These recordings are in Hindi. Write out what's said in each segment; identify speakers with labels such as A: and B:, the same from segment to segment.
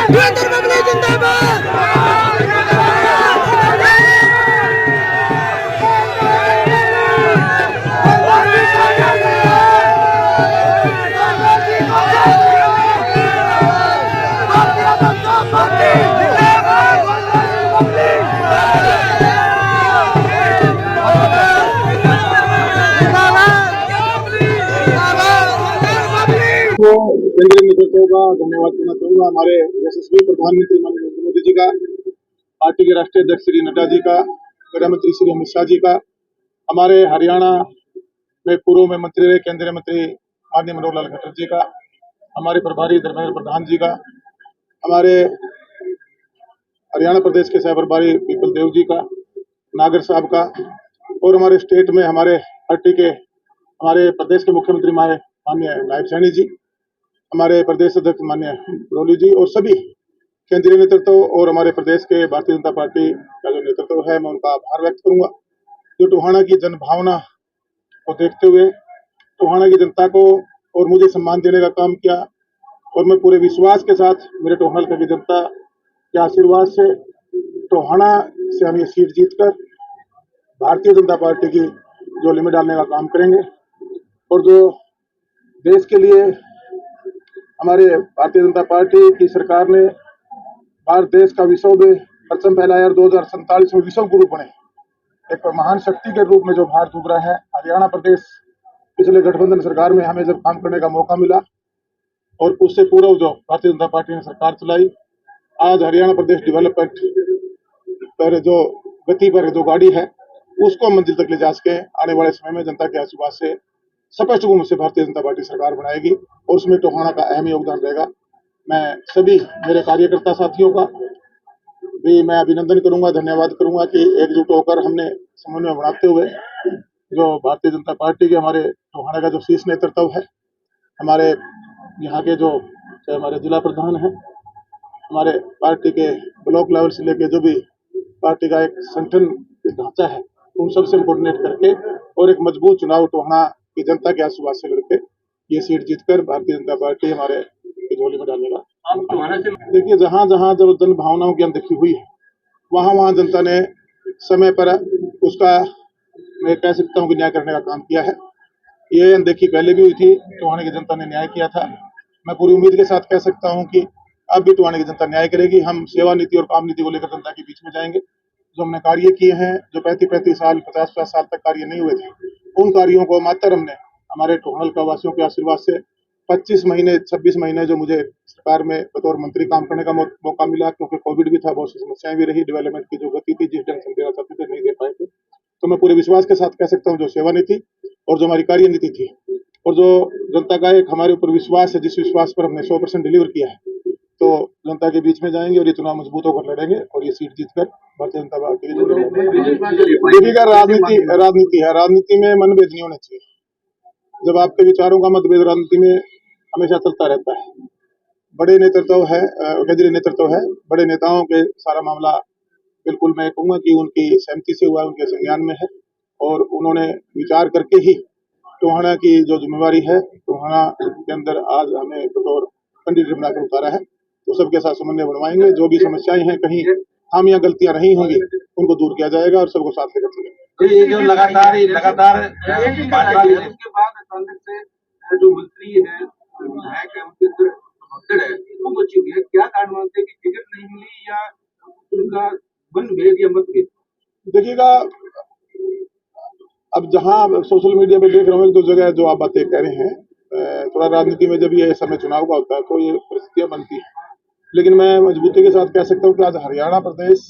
A: वीरेंद्र बबली जिंदाबाद।
B: को केंद्रीय नेतृत्व का धन्यवाद करना चाहूंगा। हमारे यशस्वी प्रधानमंत्री माननीय नरेंद्र मोदी जी का, पार्टी के राष्ट्रीय अध्यक्ष श्री नड्डा जी का, गृह मंत्री श्री अमित शाह जी का, हमारे हरियाणा में पूर्व में मंत्री रहे केंद्रीय मंत्री माननीय मनोहर लाल खट्टर जी का, हमारे प्रभारी धर्मेंद्र प्रधान जी का, हमारे हरियाणा प्रदेश के सह प्रभारी पीपल देव जी का, नागर साहब का, और हमारे स्टेट में हमारे पार्टी के हमारे प्रदेश के मुख्यमंत्री माननीय नायब सैनी जी, हमारे प्रदेश अध्यक्ष माननीय बरौली जी, और सभी केंद्रीय नेतृत्व और हमारे प्रदेश के भारतीय जनता पार्टी का जो नेतृत्व है, मैं उनका आभार व्यक्त करूंगा जो टोहाना की जनभावना को देखते हुए टोहाना की जनता को और मुझे सम्मान देने का काम किया। और मैं पूरे विश्वास के साथ मेरे टोहाना की जनता के आशीर्वाद से टोहाना से हम ये सीट जीतकर भारतीय जनता पार्टी की झोली में डालने का काम करेंगे। और जो देश के लिए हमारे भारतीय जनता पार्टी की सरकार ने भारत देश का विश्व में परचम फैलाया और 2047 में विश्व गुरु बने, एक महान शक्ति के रूप में जो भारत उभरा है। हरियाणा प्रदेश पिछले गठबंधन सरकार में हमें जब काम करने का मौका मिला और उससे पूर्व जो भारतीय जनता पार्टी ने सरकार चलाई, आज हरियाणा प्रदेश डेवलपमेंट पर जो गति पर जो गाड़ी है उसको मंजिल तक ले जा सके। आने वाले समय में जनता के आशीर्वाद से स्पष्ट बहुमत से भारतीय जनता पार्टी सरकार बनाएगी और उसमें टोहाना का अहम योगदान रहेगा। मैं सभी मेरे कार्यकर्ता साथियों का भी मैं अभिनंदन करूंगा, धन्यवाद करूंगा कि एकजुट होकर हमने समन्वय बनाते हुए जो भारतीय जनता पार्टी के हमारे टोहाना का जो शीर्ष नेतृत्व है, हमारे यहाँ के जो हमारे जिला प्रधान हैं, हमारे पार्टी के ब्लॉक लेवल से लेके जो भी पार्टी का एक संगठन ढांचा है, उन सबसे कोऑर्डिनेट करके और एक मजबूत चुनाव टोहाना की जनता के आशीर्वाद से लड़के ये सीट जीतकर भारतीय जनता पार्टी हमारे झोली में डालने का। देखिए, जहां जहां जब जन भावनाओं की अनदेखी हुई है, वहां वहां जनता ने समय पर उसका मैं कह सकता हूं कि न्याय करने का काम किया है। ये अनदेखी पहले भी हुई थी, टोहाना की जनता ने न्याय किया था। मैं पूरी उम्मीद के साथ कह सकता हूं कि अब भी टोहाना की जनता न्याय करेगी। हम सेवा नीति और काम नीति को लेकर जनता के बीच में जाएंगे। जो हमने कार्य किए हैं, जो 35-35 साल 50-50 साल तक कार्य नहीं हुए थे, उन कार्यों को मात्र हमने हमारे टोहाना वासियों के आशीर्वाद से 25 महीने 26 महीने जो मुझे सरकार में बतौर मंत्री काम करने का मौका मिला, क्योंकि कोविड भी था, बहुत सी समस्याएं भी रही, डेवलपमेंट की जो गति थी, जिस ढंग से देना चाहते थे नहीं दे पाए थे, तो मैं पूरे विश्वास के साथ कह सकता हूँ जो सेवा नीति और जो हमारी कार्य नीति थी और जो जनता का एक हमारे ऊपर विश्वास है, जिस विश्वास पर हमने 100% डिलीवर किया है, तो जनता के बीच में जाएंगे और ये चुनाव मजबूत होकर लड़ेंगे और ये सीट जीतकर भारतीय जनता पार्टी की देखिएगा। राजनीति है, राजनीति में मनभेद नहीं होना चाहिए। जब आपके विचारों का मतभेद राजनीति में हमेशा चलता रहता है। बड़े नेतृत्व है, केंद्रीय नेतृत्व है, बड़े नेताओं के सारा मामला बिल्कुल मैं कहूंगा कि उनकी सहमति से हुआ, उनके संज्ञान में है और उन्होंने विचार करके ही टोहाना की जो जिम्मेवारी है टोहाना के अंदर आज हमें बतौर कैंडिडेट बनाकर उतारा है, तो सबके साथ समन्वय बनवाएंगे। जो भी समस्याएं हैं, कहीं खामियां गलतियां नहीं होंगी, उनको दूर किया जाएगा और सबको साथ लेकर चलेंगे।
C: ये जो लगातार उसके बाद अचानक से जो मंत्री है विधायक है उनके अंदर भगदड़ है, वो मची हुई है। क्या कारण मानते हैं कि टिकट नहीं मिली या उनका मनभेद या मतभेद?
B: देखिएगा, अब जहां सोशल मीडिया पे देख रहा हूँ एक दो जगह जो आप बातें कह रहे हैं, थोड़ा राजनीति में जब ये समय चुनाव का होता है तो ये परिस्थितियां बनती है, लेकिन मैं मजबूती के साथ कह सकता हूँ कि आज हरियाणा प्रदेश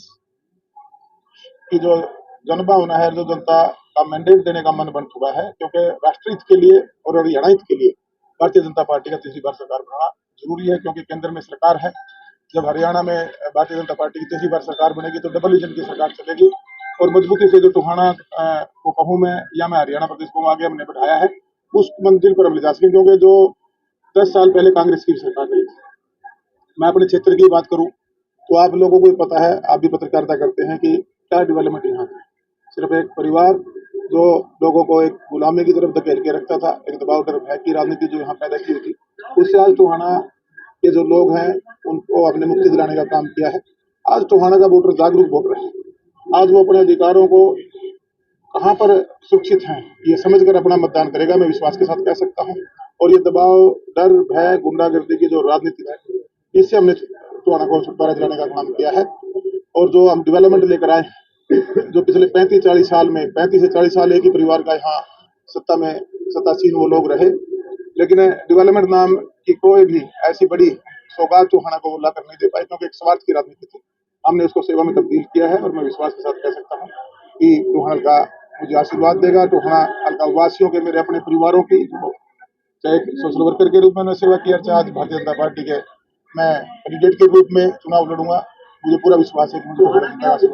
B: की जो जनभावना है, जो जनता का मैंडेट देने का मन बन चुका है, क्योंकि राष्ट्रहित के लिए और हरियाणा हित के लिए भारतीय जनता पार्टी का तीसरी बार सरकार बनाना जरूरी है, क्योंकि केंद्र में सरकार है। जब हरियाणा में भारतीय जनता पार्टी की तीसरी बार सरकार बनेगी तो डबल इंजन की सरकार चलेगी और मजबूती से जो टोहाना को कहूँ मैं या मैं हरियाणा प्रदेश को आगे हमने बढ़ाया है उस मंजिल पर हम ले जा सकें, क्योंकि जो 10 साल पहले कांग्रेस की सरकार रही थी, मैं अपने क्षेत्र की बात करूं तो आप लोगों को पता है, आप भी पत्रकारिता करते हैं कि क्या डेवलपमेंट यहाँ है। सिर्फ एक परिवार जो लोगों को एक गुलामी की तरफ धकेल के रखता था, एक दबाव डर भय की राजनीति जो यहाँ पैदा की थी, उससे आज टोहाना के जो लोग हैं उनको अपने मुक्ति दिलाने का काम किया है। आज टोहाना का वोटर जागरूक वोटर है। आज वो अपने अधिकारों को कहाँ पर सुरक्षित हैं ये समझकर अपना मतदान करेगा, मैं विश्वास के साथ कह सकता हूँ। और ये दबाव, डर, भय, गुंडागर्दी की जो राजनीति है, इससे हमने टोहाना को छुटकारा दिलाने का काम किया है। और जो हम डेवलपमेंट लेकर आए, जो पिछले 35-40 साल में 35 से 40 साल एक ही परिवार का यहाँ सत्तासीन वो लोग रहे, लेकिन डेवलपमेंट नाम की कोई भी ऐसी बड़ी सौगात टोहाना को ला कर नहीं दे पाई, क्योंकि एक स्वार्थ की राजनीति थी। हमने उसको सेवा में तब्दील किया है और मैं विश्वास के साथ कह सकता हूँ कि टोहाना का मुझे आशीर्वाद देगा। टोहाना हल्का वासियों के, मेरे अपने परिवारों की, चाहे सोशल वर्कर के रूप में सेवा की, चाहे भारतीय जनता पार्टी के मैं कैंडिडेट के रूप में चुनाव लड़ूंगा, मुझे पूरा विश्वास है कि मुझे